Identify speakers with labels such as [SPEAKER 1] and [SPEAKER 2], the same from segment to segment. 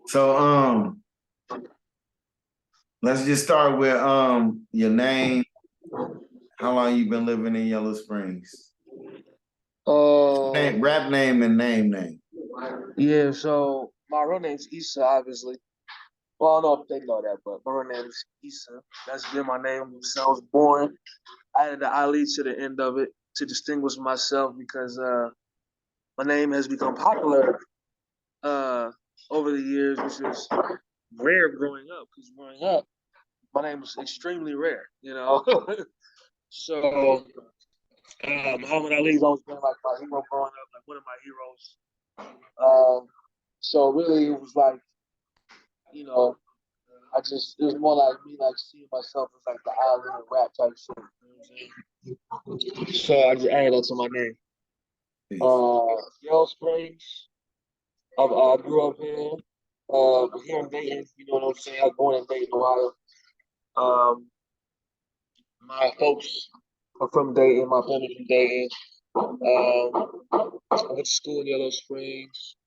[SPEAKER 1] So let's just start with your name. How long you been living in Yellow Springs? Rap name and name.
[SPEAKER 2] Yeah, so my real name's Issa, obviously. Well, I don't know if they know that, but my real name is Issa. That's been my name since I was born. I added the Ali to the end of it to distinguish myself because my name has become popular over the years, which is rare growing up. Because growing up, my name was extremely rare, you know. So Muhammad Ali's always been like my hero growing up, like one of my heroes. So really, it was like, you know, it was more like me, like seeing myself as like the island rap type shit. You know what I'm saying? So I just added that to my name. Yellow Springs. I grew up here. Here in Dayton, you know what I'm saying? I was born in Dayton, Ohio. My folks are from Dayton. My family's from Dayton. I went to school in Yellow Springs.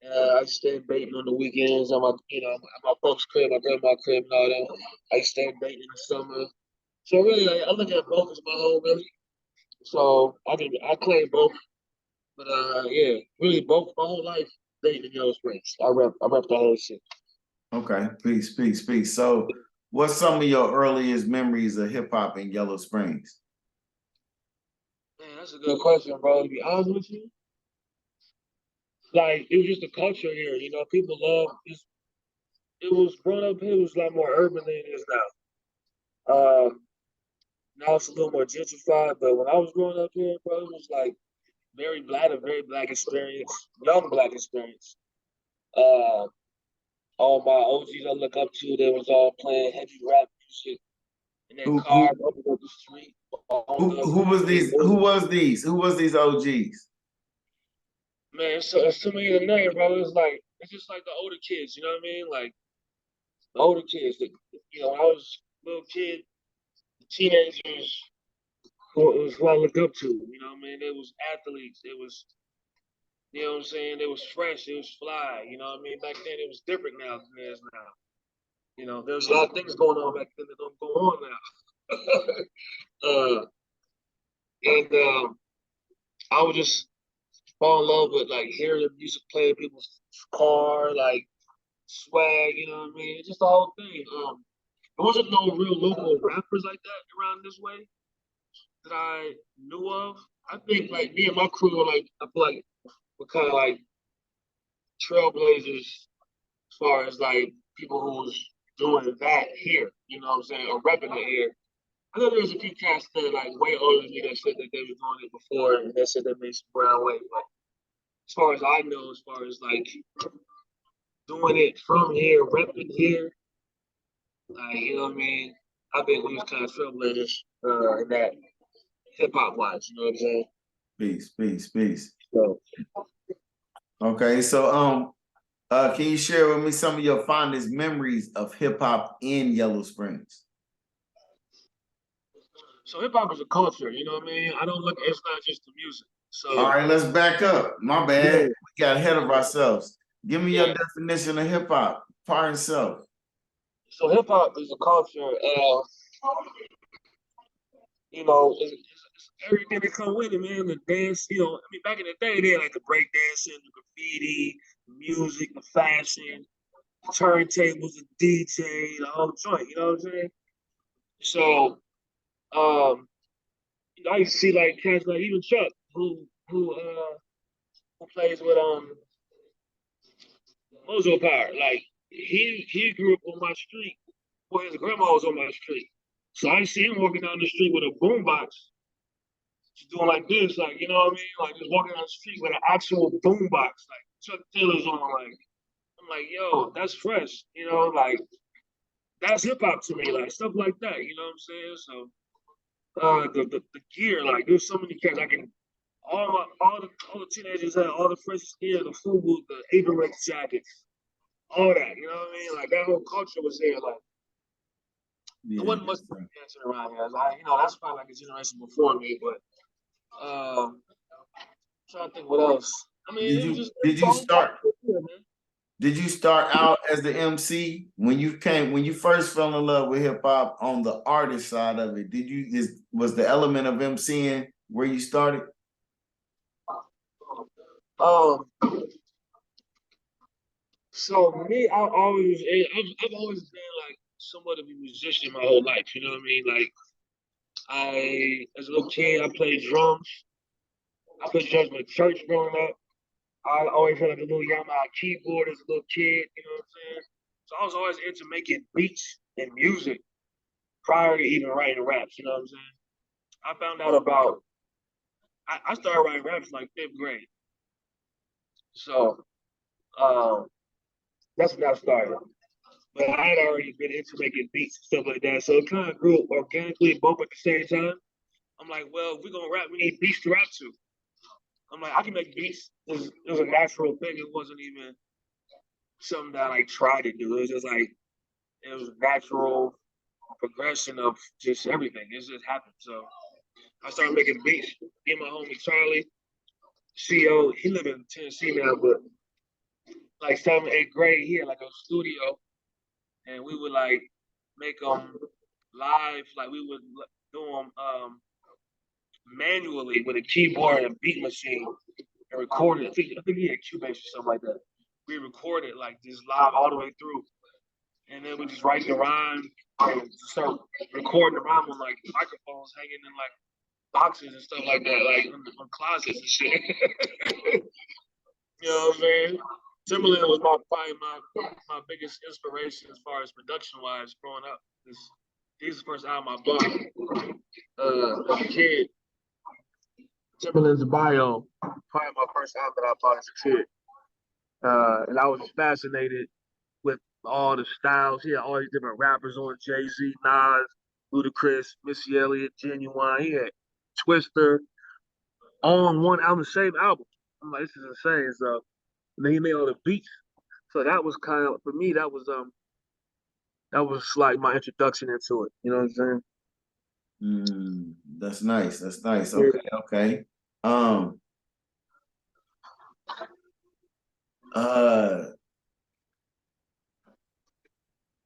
[SPEAKER 2] I used to stay in Dayton on the weekends. At my folks' crib, my grandma's crib, and all that. I used to stay in Dayton in the summer. So really, like, I look at both as my home, really. So I claim both, but yeah, really both my whole life. Dayton and Yellow Springs. I rep the whole shit.
[SPEAKER 1] Okay, peace. So, what's some of your earliest memories of hip hop in Yellow Springs?
[SPEAKER 2] Man, that's a good question, bro. To be honest with you, like it was just the culture here. You know, people love this. It was growing up here. It was a lot more urban than it is now. Now it's a little more gentrified, but when I was growing up here, bro, it was like a very black experience, young black experience. Uh, all my OGs I look up to, they was all playing heavy rap music in their car, up the street.
[SPEAKER 1] Who was these? Who was these OGs?
[SPEAKER 2] Man, it's too many to name, bro. It's just like the older kids, you know what I mean? Like the older kids. When I was a little kid, the teenagers who I looked up to. You know what I mean? They was athletes. They was, you know what I'm saying? They was fresh. They was fly. You know what I mean? Back then it was different now than it is now. You know, there's a lot of things going on back then that don't go on now. and I would just fall in love with like hearing the music play in people's car, like swag. You know what I mean? Just the whole thing. There wasn't no real local rappers like that around this way that I knew of. I think like me and my crew were like, I feel like we're kind of like trailblazers as far as like people who was doing that here, you know what I'm saying, or repping it here. I know there's a few cats that like way older than me that said that they were doing it before and they said they made some brown way, but as far as I know, as far as like doing it from here, repping here, like you know what I mean. I think we was kind of trailblazers in that hip hop wise. You know what I'm saying?
[SPEAKER 1] Peace.
[SPEAKER 2] So,
[SPEAKER 1] okay, so can you share with me some of your fondest memories of hip hop in Yellow Springs?
[SPEAKER 2] So hip hop is a culture. You know what I mean? I don't look. It's not just the music. So
[SPEAKER 1] all right, let's back up. My bad. We got ahead of ourselves. Give me your definition of hip hop, par itself.
[SPEAKER 2] So hip hop is a culture. You know, it's everything that come with it, man. The dance, you know, I mean, back in the day, they had like the break dancing, the graffiti, the music, the fashion, the turntables, the DJ, the whole joint. You know what I'm saying? So, I used to see like cats like even Chuck, who plays with Mozo Power. Like he grew up on my street, where his grandma was on my street. So I see him walking down the street with a boombox, just doing like this, like you know what I mean, like just walking down the street with an actual boombox, like Chuck Taylor's on. Like I'm like, yo, that's fresh, you know, like that's hip hop to me, like stuff like that, you know what I'm saying? So the gear, like there's so many cats I can. All the teenagers had all the freshest gear, the FUBU, the Avirex jackets, all that. You know what I mean? Like that whole culture was there. Like there wasn't much dancing around here. That's probably like a generation before me. But I'm trying to think what else. I mean,
[SPEAKER 1] Did you start? Did you start out as the MC when you first fell in love with hip hop on the artist side of it? Was the element of MCing where you started?
[SPEAKER 2] Um, so me, I've always been like somewhat of a musician my whole life. You know what I mean? Like as a little kid, I played drums. I played drums in the church growing up. I always had like a little Yamaha keyboard as a little kid. You know what I'm saying? So I was always into making beats and music prior to even writing raps. You know what I'm saying? I found out about I started writing raps in like fifth grade. So um, that's when I started. But I had already been into making beats and stuff like that. So it kind of grew organically both at the same time. I'm like, well, if we're gonna rap, we need beats to rap to. I'm like, I can make beats. It was a natural thing. It wasn't even something that I like tried to do. It was just like it was a natural progression of just everything. It just happened. So I started making beats. Me and my homie Charlie, CO, he live in Tennessee now, but like seventh, eighth grade, he had like a studio, and we would like make them live. Like we would do them manually with a keyboard and a beat machine and record it. I think he had Cubase or something like that. We recorded like just live all the way through, and then we just write the rhyme and start recording the rhyme on like microphones hanging in like boxes and stuff like that, like on closets and shit. You know what I'm saying? Timberland was probably my biggest inspiration as far as production wise growing up. He's the first album I bought as a kid. Timberland's Bio, probably my first album that I bought as a kid. And I was fascinated with all the styles. He had all these different rappers on: Jay-Z, Nas, Ludacris, Missy Elliott, Genuine. He had Twister all on one album, the same album. I'm like, this is insane. So and then he made all the beats. So that was kind of for me. That was like my introduction into it. You know what I'm saying?
[SPEAKER 1] That's nice. That's nice.
[SPEAKER 2] Yeah.
[SPEAKER 1] Okay, okay. Um, uh,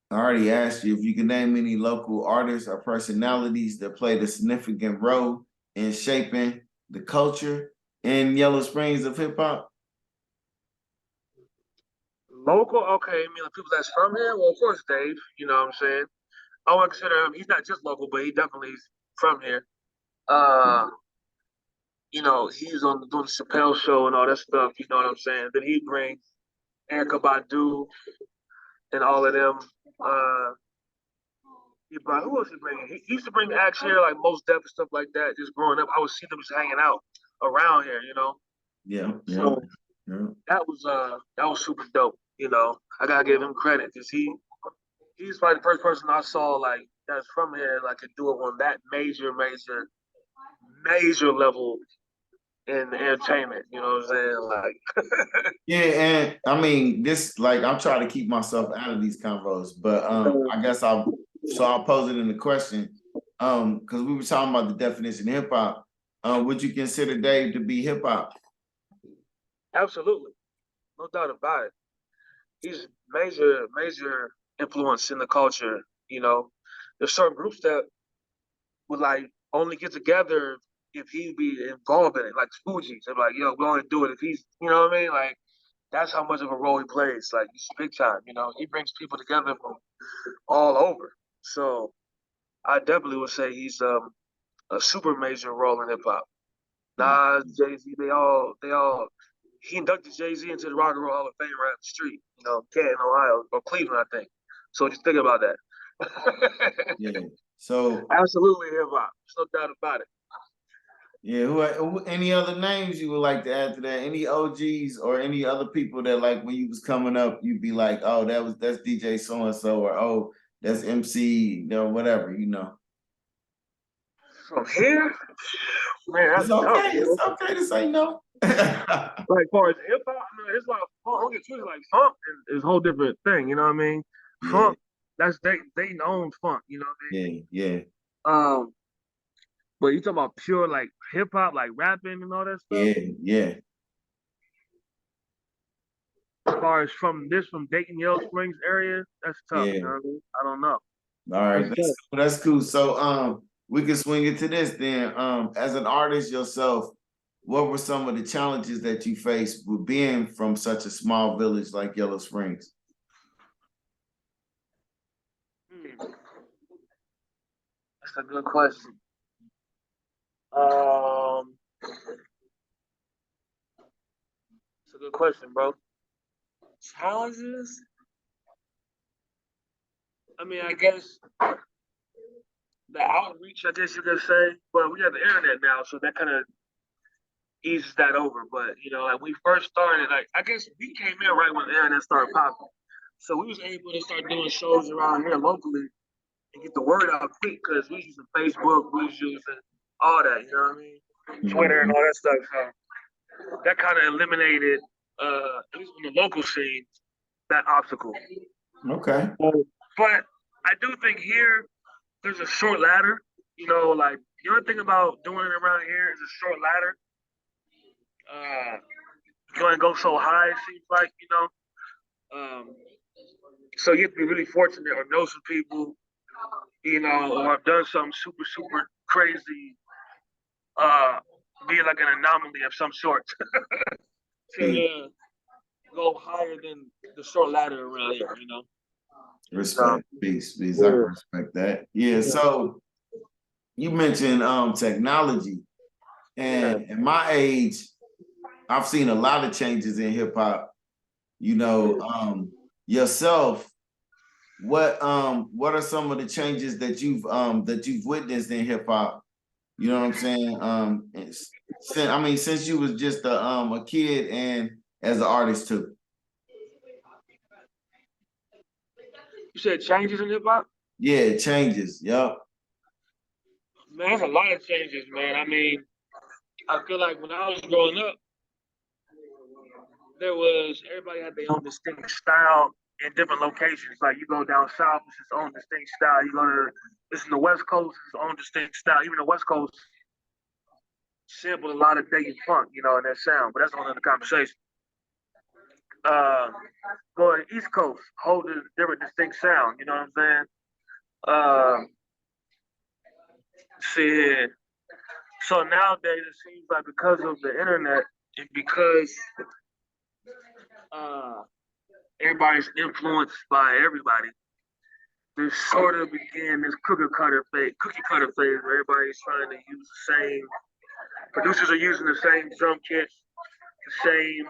[SPEAKER 1] I already asked you if you can name any local artists or personalities that played a significant role in shaping the culture in Yellow Springs of hip hop.
[SPEAKER 2] Local, okay. I mean, like people that's from here. Well, of course, Dave. You know what I'm saying? I would consider him. He's not just local, but he definitely is from here. Uh, he's on doing the Chappelle show and all that stuff. You know what I'm saying? Then he brings Erica Badu and all of them. Uh, he brought who else he bringing? He used to bring acts here, like Most Def and stuff like that. Just growing up, I would see them just hanging out around here.
[SPEAKER 1] Yeah, yeah,
[SPEAKER 2] So
[SPEAKER 1] yeah.
[SPEAKER 2] that was super dope. I gotta give him credit because he's probably the first person I saw like that's from here like could do it on that major level in entertainment. You know what I'm saying? Like,
[SPEAKER 1] Yeah, and I mean this like I'm trying to keep myself out of these convos, but I guess I'll pose it in the question. Because we were talking about the definition of hip hop. Would you consider Dave to be hip hop?
[SPEAKER 2] absolutely, no doubt about it. He's major influence in the culture. There's certain groups that would like only get together if he'd be involved in it, like Fugees. They're like, yo, we only do it if he's, you know what I mean? Like, that's how much of a role he plays. Like, he's big time. He brings people together from all over. So I definitely would say he's a super major role in hip hop. Nas, Jay Z, they all. He inducted Jay Z into the Rock and Roll Hall of Fame right up the street. Canton, Ohio, or Cleveland, I think. So just think about that.
[SPEAKER 1] Yeah. So
[SPEAKER 2] Absolutely hip hop. There's no doubt about it.
[SPEAKER 1] yeah, any other names you would like to add to that? Any OGs or any other people that like when you was coming up, you'd be like, oh, that's DJ so and so, or oh, that's MC, whatever.
[SPEAKER 2] From here, man,
[SPEAKER 1] It's
[SPEAKER 2] that's tough,
[SPEAKER 1] okay.
[SPEAKER 2] bro.
[SPEAKER 1] It's okay to say no.
[SPEAKER 2] Like, far as hip hop, I mean, it's like, don't get twisted, like, funk is a whole different thing, you know what I mean?
[SPEAKER 1] Yeah,
[SPEAKER 2] Funk, that's they own funk, you know what
[SPEAKER 1] yeah, yeah,
[SPEAKER 2] I mean? But you talking about pure, like, hip hop, like rapping and all that stuff?
[SPEAKER 1] yeah, yeah.
[SPEAKER 2] far as from Dayton, Yellow Springs area, that's tough.
[SPEAKER 1] Yeah.
[SPEAKER 2] You know what I mean? I don't know.
[SPEAKER 1] All right, that's cool. So we can swing it to this then. As an artist yourself, what were some of the challenges that you faced with being from such a small village like Yellow Springs?
[SPEAKER 2] That's a good question. It's a good question, bro. Challenges? I mean, I guess the outreach, I guess you could say, but we have the internet now, so that kind of eases that over. But you know, like we first started, like I guess we came in right when the internet started popping, so we was able to start doing shows around here locally and get the word out quick because we was using Facebook, we was using all that, you know what I mean, Twitter and all that stuff. So that kind of eliminated, at least in the local scene, that obstacle.
[SPEAKER 1] Okay.
[SPEAKER 2] But I do think here there's a short ladder. You know, like the only thing about doing it around here is a short ladder. You can't go so high, it seems like, you know. So you have to be really fortunate or know some people, you know, or have done something super, super crazy, be like an anomaly of some sort to go higher than the short ladder around here, you know.
[SPEAKER 1] Respect, peace. I can respect that. Yeah. So you mentioned technology, and at my age, I've seen a lot of changes in hip hop. You know, yourself, what are some of the changes that you've witnessed in hip hop? You know what I'm saying? Since you was just a kid and as an artist too.
[SPEAKER 2] You said changes in hip hop?
[SPEAKER 1] Yeah, it changes. Yep.
[SPEAKER 2] Man, there's a lot of changes, man. I mean, I feel like when I was growing up, everybody had their own distinct style in different locations. Like you go down south, it's its own distinct style. You go to this in the West Coast, it's its own distinct style. Even the West Coast sampled a lot of Dayton funk, you know, in their sound. But that's another conversation. Go to the East Coast, hold a different distinct sound. You know what I'm saying? See, so nowadays it seems like because of the internet and because everybody's influenced by everybody, there's sort of began this cookie cutter phase where everybody's trying to use the same. Producers are using the same drum kits, the same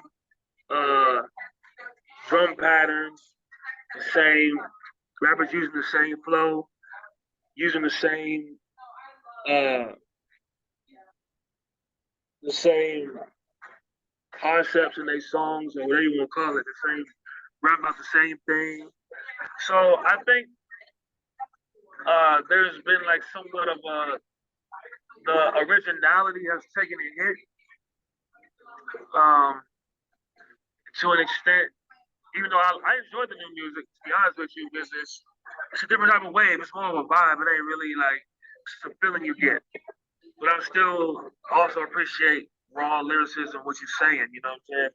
[SPEAKER 2] drum patterns, the same rappers using the same flow, using uh, the same concepts in their songs or whatever you want to call it, the same rap about the same thing. So I think there's been like somewhat of the originality has taken a hit to an extent. Even though I enjoy the new music, to be honest with you, because it's a different type of wave. It's more of a vibe. It ain't really like it's a feeling you get. But I still also appreciate raw lyricism, what you're saying. You know what I'm saying?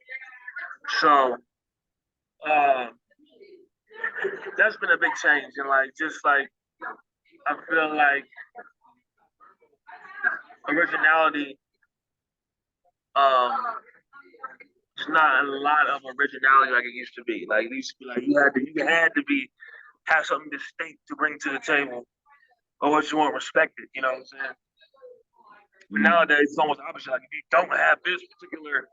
[SPEAKER 2] So that's been a big change, and like just like I feel like originality. It's not a lot of originality like it used to be. Like it used to be like you had to be have something distinct to bring to the table, or what you want respected. You know what I'm saying? But nowadays it's almost opposite. Like if you don't have this particular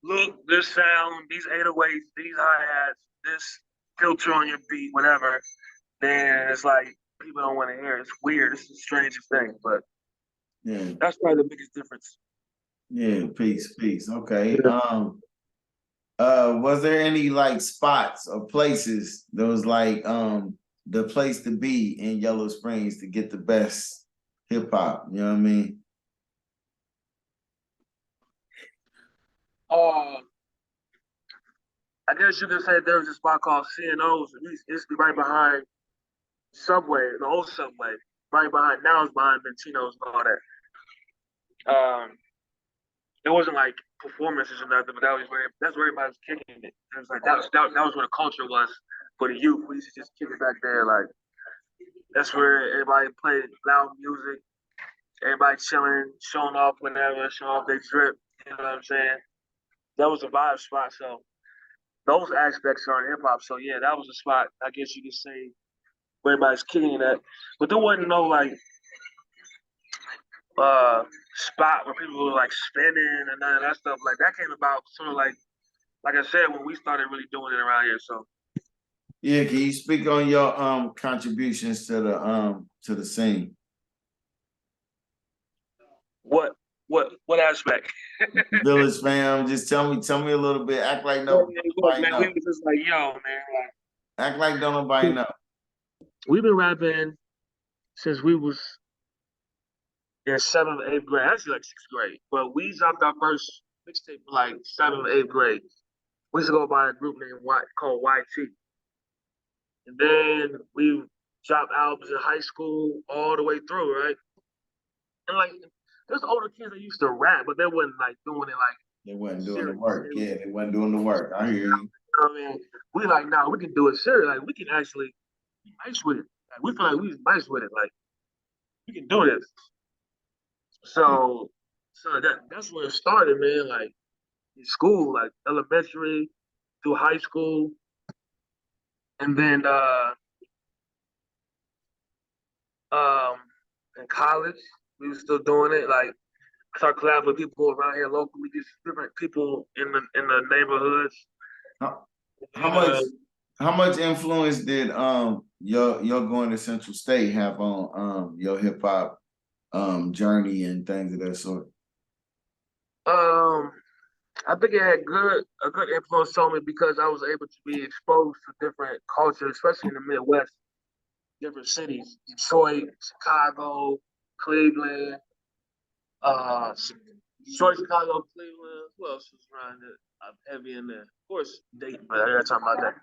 [SPEAKER 2] look, this sound, these 808s, these hi hats, this filter on your beat, whatever, then it's like people don't want to hear it. It's weird. It's the strangest thing, but that's probably the biggest difference.
[SPEAKER 1] Yeah, peace. Okay. Was there any like spots or places that was like the place to be in Yellow Springs to get the best hip hop? You know what I mean?
[SPEAKER 2] I guess you could say there was a spot called CNO's. It used to be right behind Subway, the old Subway, right behind. Now it's behind Ventino's and all that. It wasn't like performances or nothing, but that's where everybody was kicking it. It was like that was where the culture was for the youth. We used to just kick it back there, like that's where everybody played loud music, everybody chilling, showing off whatever, showing off their drip. You know what I'm saying? That was a vibe spot. So those aspects are in hip hop. So yeah, that was a spot. I guess you could say where everybody's kicking it. But there wasn't no like spot where people were like spinning and none of that stuff. Like that came about sort of like I said when we started really doing it around here. So
[SPEAKER 1] Yeah, can you speak on your contributions to the scene?
[SPEAKER 2] what aspect?
[SPEAKER 1] Village fam, just tell me a little bit. Act like
[SPEAKER 2] Look,
[SPEAKER 1] nobody
[SPEAKER 2] man, we
[SPEAKER 1] know.
[SPEAKER 2] was just like, yo, man,
[SPEAKER 1] Act like don't nobody
[SPEAKER 2] like
[SPEAKER 1] know.
[SPEAKER 2] we've been rapping since we was in seventh, eighth grade, actually like sixth grade. But we dropped our first mixtape in like seventh, eighth grade. We used to go by a group named called YT. And then we dropped albums in high school all the way through, right? And like there's older kids that used to rap, but they wasn't like doing it like
[SPEAKER 1] They wasn't doing the
[SPEAKER 2] serious.
[SPEAKER 1] work. Yeah, they wasn't doing the work. I hear you.
[SPEAKER 2] You know what I mean? We like, nah, we can do it serious. Like we can actually be nice with it. Like, we feel like we was nice with it. Like we can do this. So that's where it started, man. Like in school, like elementary through high school, and then um in college, we were still doing it. Like I started collabing with people around here locally, just different people in the neighborhoods.
[SPEAKER 1] How, how much
[SPEAKER 2] Uh,
[SPEAKER 1] how much influence did your going to Central State have on your hip hop journey and things of that sort?
[SPEAKER 2] um, I think it had a good influence on me because I was able to be exposed to different cultures, especially in the Midwest, different cities, Detroit, Chicago, Cleveland, uh, Detroit, Chicago, Cleveland. Who else was around it? I'm heavy in there. Of course, Dayton, but I gotta talk about that.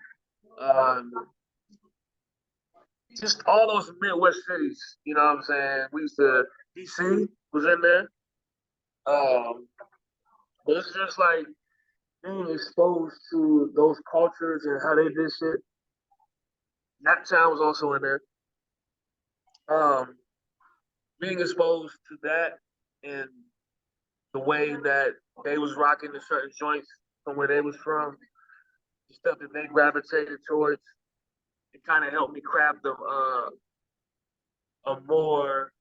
[SPEAKER 2] Just all those Midwest cities, you know what I'm saying? We used to, DC was in there. Um, but it's just like being exposed to those cultures and how they did shit. That town was also in there. Um, being exposed to that and the way that they was rocking the certain joints from where they was from, the stuff that they gravitated towards, it kind of helped me craft a more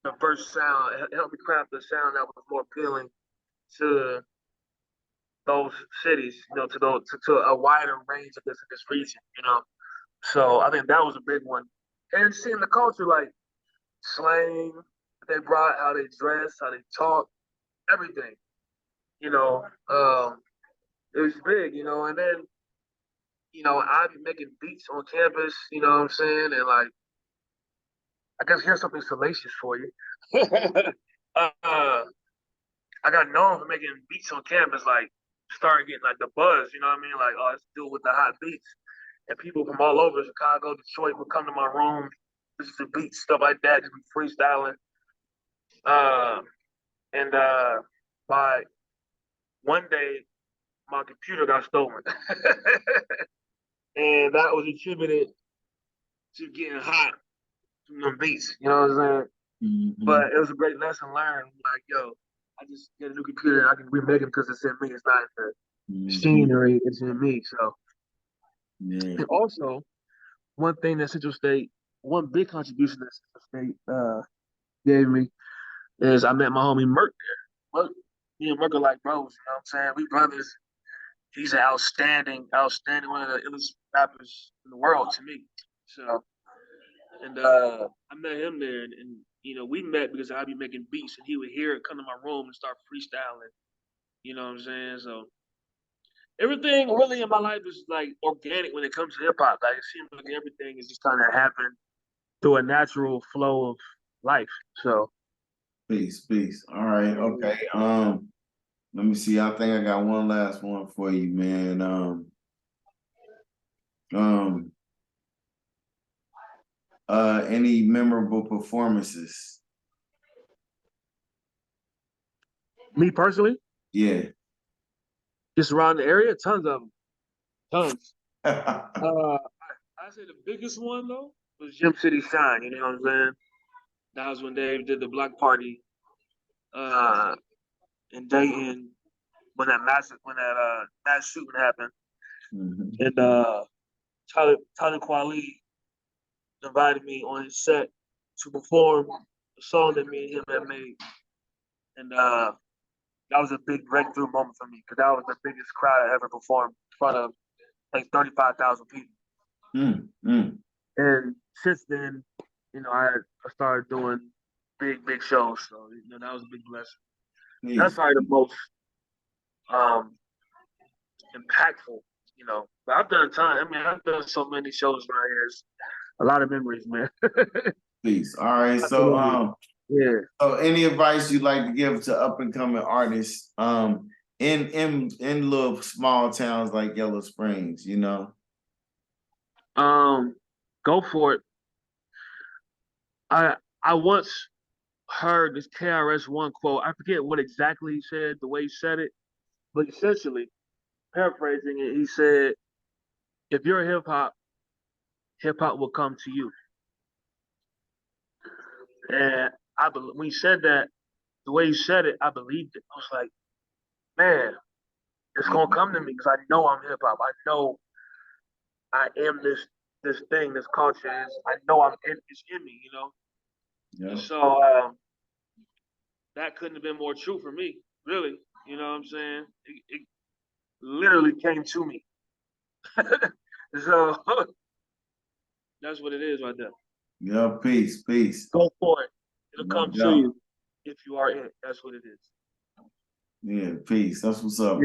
[SPEAKER 2] diverse sound. It helped me craft a sound that was more appealing to those cities, you know, to a wider range of this region, you know. So I think that was a big one. And seeing the culture, like slang that they brought, how they dress, how they talk, everything, you know, it was big, you know. And then, you know, I'd be making beats on campus, you know what I'm saying? And like, I guess here's something salacious for you. I got known for making beats on campus, like started getting like the buzz, you know what I mean? Like, oh, let's do it with the hot beats. And people from all over Chicago, Detroit would come to my room, listen to beats, stuff like that, just be freestyling. Uh, and by one day, my computer got stolen. And that was attributed to getting hot from the beats, you know what I'm saying?
[SPEAKER 1] Mm-hmm.
[SPEAKER 2] But it was a great lesson learned. Like, yo, I just get a new computer and I can remake it because it's in me. It's not in the machinery, it's in me. So,
[SPEAKER 1] yeah.
[SPEAKER 2] and also, one thing that Central State, one big contribution that Central State gave me is I met my homie Merk there. Merk, me and Merk are like bros, you know what I'm saying? We brothers. He's an outstanding, one of the illest rappers in the world to me. So, and I met him there, and you know we met because I'd be making beats, and he would hear it, come to my room, and start freestyling. You know what I'm saying? So everything really in my life is like organic when it comes to hip hop. Like it seems like everything is just kind of happened through a natural flow of life. So
[SPEAKER 1] Peace. All right. Okay. Let me see. I think I got one last one for you, man. Um, any memorable performances?
[SPEAKER 2] me personally,
[SPEAKER 1] Yeah.
[SPEAKER 2] Just around the area, tons of them, tons. I say the biggest one though was Gym City Shine. You know what I'm saying? That was when they did the block party in Dayton when that mass shooting happened, and Talib Kweli invited me on his set to perform a song that me and him had made, and that was a big breakthrough moment for me because that was the biggest crowd I ever performed in front of, like 35,000 people. And since then, I started doing big shows. So, that was a big blessing. That's probably the most impactful, But I've done time. I mean, I've done so many shows around here. It's a lot of memories, man.
[SPEAKER 1] Peace. All right. So,
[SPEAKER 2] yeah.
[SPEAKER 1] So, any advice you'd like to give to up and coming artists, in little small towns like Yellow Springs?
[SPEAKER 2] Go for it. I once heard this KRS-One quote. I forget what exactly he said, the way he said it, but essentially, paraphrasing it, he said, "If you're hip hop will come to you." And when he said that, the way he said it, I believed it. I was like, man, it's gonna come to me because I know I'm hip hop. I know I am this thing, this culture. I know it's in me,
[SPEAKER 1] Yeah.
[SPEAKER 2] And so that couldn't have been more true for me, really. You know what I'm saying? It literally came to me. So that's what it is right there.
[SPEAKER 1] Yeah, peace.
[SPEAKER 2] Go for it. It'll come to you if you are in it. That's what it is.
[SPEAKER 1] Yeah, peace. That's what's up.